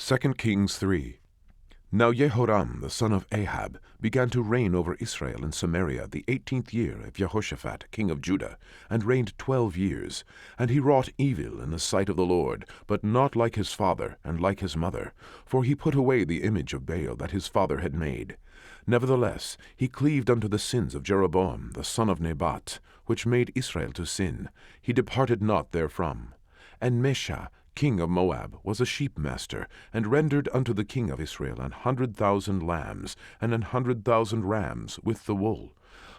2 Kings 3. Now Jehoram the son of Ahab began to reign over Israel and Samaria the 18th year of Jehoshaphat king of Judah, and reigned 12 years. And he wrought evil in the sight of the Lord, but not like his father and like his mother, for he put away the image of Baal that his father had made. Nevertheless he cleaved unto the sins of Jeroboam the son of Nebat, which made Israel to sin. He departed not therefrom. And Mesha king of Moab was a sheepmaster, and rendered unto the king of Israel 100,000 lambs, and 100,000 rams with the wool.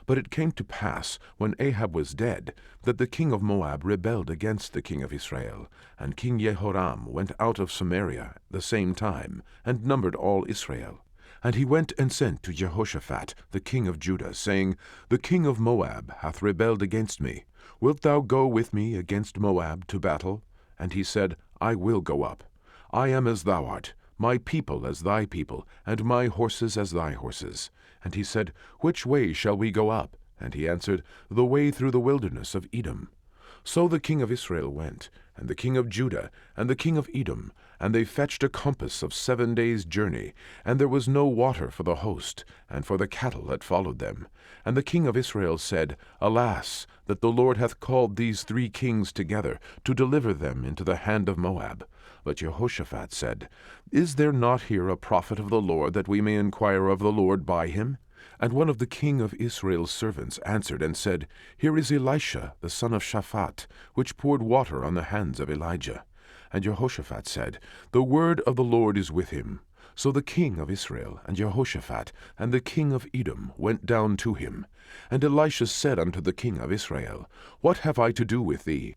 But it came to pass, when Ahab was dead, that the king of Moab rebelled against the king of Israel. And King Jehoram went out of Samaria the same time, and numbered all Israel. And he went and sent to Jehoshaphat the king of Judah, saying, The king of Moab hath rebelled against me. Wilt thou go with me against Moab to battle? And he said, I will go up. I am as thou art, my people as thy people, and my horses as thy horses. And he said, Which way shall we go up? And he answered, The way through the wilderness of Edom. So the king of Israel went, and the king of Judah, and the king of Edom, and they fetched a compass of 7 days' journey, and there was no water for the host, and for the cattle that followed them. And the king of Israel said, Alas, that the Lord hath called these 3 kings together, to deliver them into the hand of Moab. But Jehoshaphat said, Is there not here a prophet of the Lord, that we may inquire of the Lord by him? And one of the king of Israel's servants answered and said, Here is Elisha the son of Shaphat, which poured water on the hands of Elijah. And Jehoshaphat said, The word of the Lord is with him. So the king of Israel, and Jehoshaphat, and the king of Edom went down to him. And Elisha said unto the king of Israel, What have I to do with thee?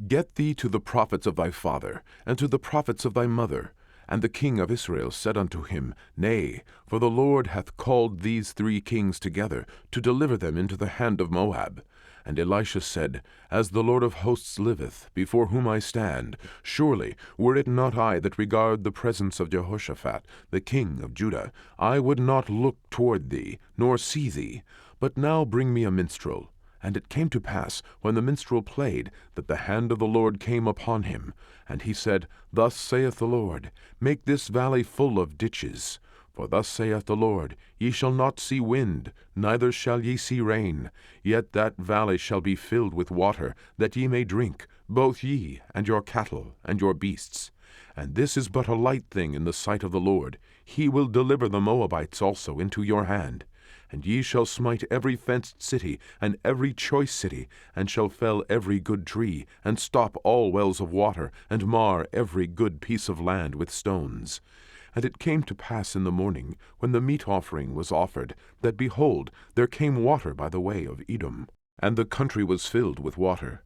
Get thee to the prophets of thy father, and to the prophets of thy mother. And the king of Israel said unto him, Nay, for the Lord hath called these 3 kings together, to deliver them into the hand of Moab. And Elisha said, As the Lord of hosts liveth, before whom I stand, surely, were it not I that regard the presence of Jehoshaphat, the king of Judah, I would not look toward thee, nor see thee. But now bring me a minstrel. And it came to pass, when the minstrel played, that the hand of the Lord came upon him. And he said, Thus saith the Lord, Make this valley full of ditches. For thus saith the Lord, Ye shall not see wind, neither shall ye see rain. Yet that valley shall be filled with water, that ye may drink, both ye, and your cattle, and your beasts. And this is but a light thing in the sight of the Lord. He will deliver the Moabites also into your hand. And ye shall smite every fenced city, and every choice city, and shall fell every good tree, and stop all wells of water, and mar every good piece of land with stones. And it came to pass in the morning, when the meat offering was offered, that, behold, there came water by the way of Edom, and the country was filled with water.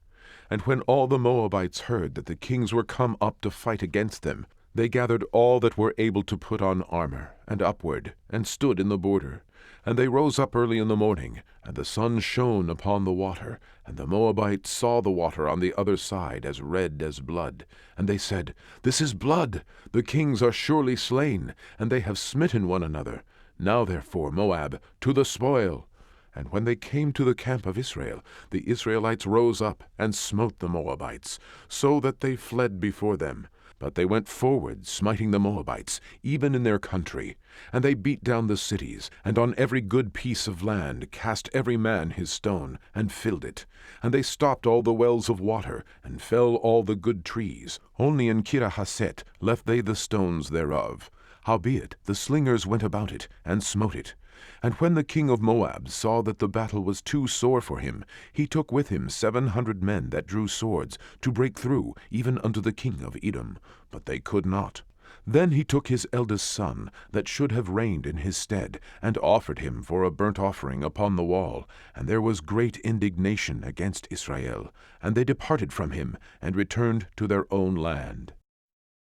And when all the Moabites heard that the kings were come up to fight against them, they gathered all that were able to put on armor, and upward, and stood in the border. And they rose up early in the morning, and the sun shone upon the water, and the Moabites saw the water on the other side as red as blood. And they said, This is blood, the kings are surely slain, and they have smitten one another. Now therefore, Moab, to the spoil. And when they came to the camp of Israel, the Israelites rose up and smote the Moabites, so that they fled before them. But they went forward, smiting the Moabites, even in their country. And they beat down the cities, and on every good piece of land cast every man his stone, and filled it. And they stopped all the wells of water, and fell all the good trees. Only in Kirahasset left they the stones thereof. Howbeit the slingers went about it, and smote it. And when the king of Moab saw that the battle was too sore for him, he took with him 700 men that drew swords, to break through, even unto the king of Edom. But they could not. Then he took his eldest son, that should have reigned in his stead, and offered him for a burnt offering upon the wall. And there was great indignation against Israel. And they departed from him, and returned to their own land.